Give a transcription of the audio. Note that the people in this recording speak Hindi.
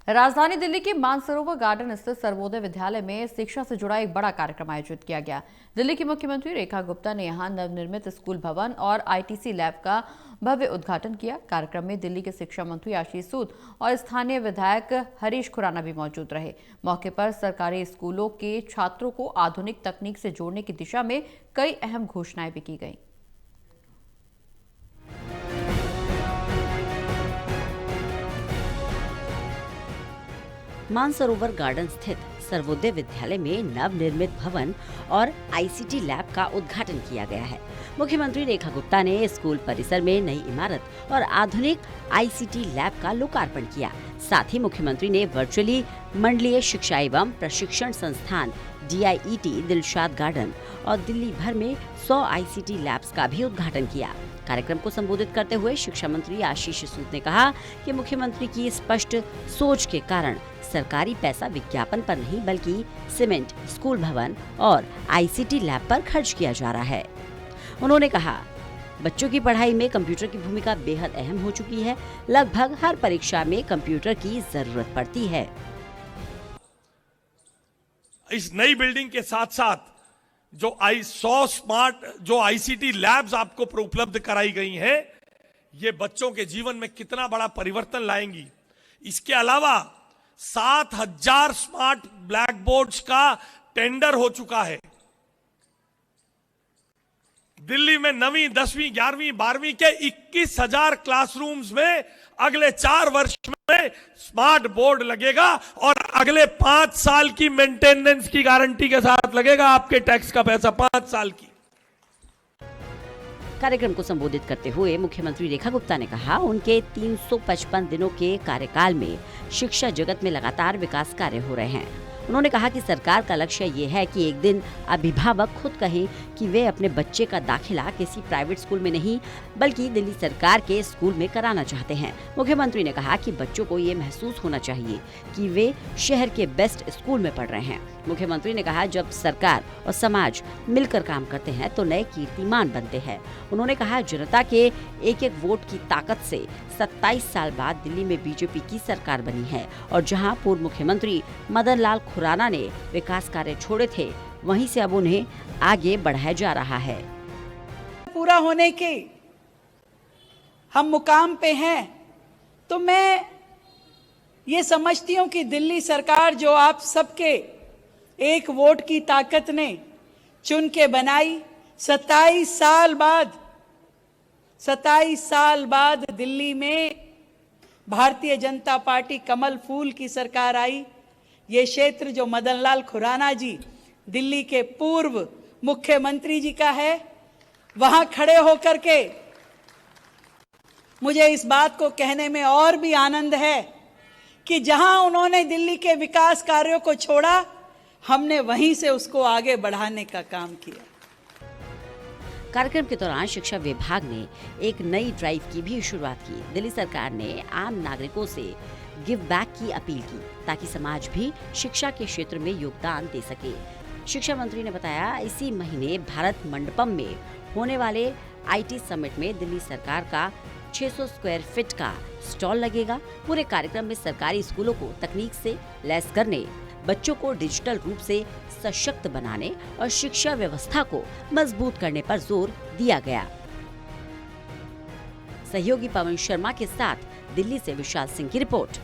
राजधानी दिल्ली के मानसरोवर गार्डन स्थित सर्वोदय विद्यालय में शिक्षा से जुड़ा एक बड़ा कार्यक्रम आयोजित किया गया। दिल्ली की मुख्यमंत्री रेखा गुप्ता ने यहां नवनिर्मित स्कूल भवन और आईटीसी लैब का भव्य उद्घाटन किया। कार्यक्रम में दिल्ली के शिक्षा मंत्री आशीष सूद और स्थानीय विधायक हरीश खुराना भी मौजूद रहे। मौके पर सरकारी स्कूलों के छात्रों को आधुनिक तकनीक से जोड़ने की दिशा में कई अहम घोषणाएं भी की गईं। मानसरोवर गार्डन स्थित सर्वोदय विद्यालय में नवनिर्मित भवन और आईसीटी लैब का उद्घाटन किया गया है। मुख्यमंत्री रेखा गुप्ता ने स्कूल परिसर में नई इमारत और आधुनिक आईसीटी लैब का लोकार्पण किया। साथ ही मुख्यमंत्री ने वर्चुअली मंडलीय शिक्षा एवं प्रशिक्षण संस्थान DIET दिलशाद गार्डन और दिल्ली भर में 100 आईसीटी लैब्स का भी उद्घाटन किया। कार्यक्रम को संबोधित करते हुए शिक्षा मंत्री आशीष सूद ने कहा कि मुख्यमंत्री की स्पष्ट सोच के कारण सरकारी पैसा विज्ञापन पर नहीं बल्कि सीमेंट, स्कूल भवन और आईसीटी लैब पर खर्च किया जा रहा है। उन्होंने कहा, बच्चों की पढ़ाई में कंप्यूटर की भूमिका बेहद अहम हो चुकी है। लगभग हर परीक्षा में कंप्यूटर की जरूरत पड़ती है। इस नई बिल्डिंग के साथ साथ जो 100 स्मार्ट जो आईसीटी लैब्स आपको उपलब्ध कराई गई हैं, ये बच्चों के जीवन में कितना बड़ा परिवर्तन लाएंगी। इसके अलावा 7000 स्मार्ट ब्लैक बोर्ड्स का टेंडर हो चुका है। दिल्ली में 9वीं, 10वीं, 11वीं, 12वीं के 21,000 क्लासरूम्स में अगले 4 वर्ष में स्मार्ट बोर्ड लगेगा और अगले 5 साल की मेंटेनेंस की गारंटी के साथ लगेगा। आपके टैक्स का पैसा 5 साल की। कार्यक्रम को संबोधित करते हुए मुख्यमंत्री रेखा गुप्ता ने कहा, उनके 355 दिनों के कार्यकाल में शिक्षा जगत में लगातार विकास कार्य हो रहे हैं। उन्होंने कहा कि सरकार का लक्ष्य ये है कि एक दिन अभिभावक खुद कहें कि वे अपने बच्चे का दाखिला किसी प्राइवेट स्कूल में नहीं बल्कि दिल्ली सरकार के स्कूल में कराना चाहते हैं। मुख्यमंत्री ने कहा कि बच्चों को ये महसूस होना चाहिए कि वे शहर के बेस्ट स्कूल में पढ़ रहे हैं। मुख्यमंत्री ने कहा, जब सरकार और समाज मिलकर काम करते हैं तो नए कीर्तिमान बनते हैं। उन्होंने कहा, जनता के एक एक वोट की ताकत से 27 साल बाद दिल्ली में बीजेपी की सरकार बनी है और जहां पूर्व मुख्यमंत्री मदन लाल खुराना ने विकास कार्य छोड़े थे, वहीं से अब उन्हें आगे बढ़ाया जा रहा है। पूरा होने के हम मुकाम पे हैं, तो मैं ये समझती हूँ कि दिल्ली सरकार जो आप सबके एक वोट की ताकत ने चुन के बनाई, 27 साल बाद दिल्ली में भारतीय जनता पार्टी कमल फूल की सरकार आई। ये क्षेत्र जो मदन लाल खुराना जी दिल्ली के पूर्व मुख्यमंत्री जी का है, वहां खड़े होकर के मुझे इस बात को कहने में और भी आनंद है कि जहां उन्होंने दिल्ली के विकास कार्यों को छोड़ा, हमने वहीं से उसको आगे बढ़ाने का काम किया। कार्यक्रम के दौरान शिक्षा विभाग ने एक नई ड्राइव की भी शुरुआत की। दिल्ली सरकार ने आम नागरिकों से गिव बैक की अपील की ताकि समाज भी शिक्षा के क्षेत्र में योगदान दे सके। शिक्षा मंत्री ने बताया, इसी महीने भारत मंडपम में होने वाले IT समिट में दिल्ली सरकार का 600 स्क्वायर फीट का स्टॉल लगेगा। पूरे कार्यक्रम में सरकारी स्कूलों को तकनीक से लैस करने, बच्चों को डिजिटल रूप से सशक्त बनाने और शिक्षा व्यवस्था को मजबूत करने पर जोर दिया गया। सहयोगी पवन शर्मा के साथ दिल्ली से विशाल सिंह की रिपोर्ट।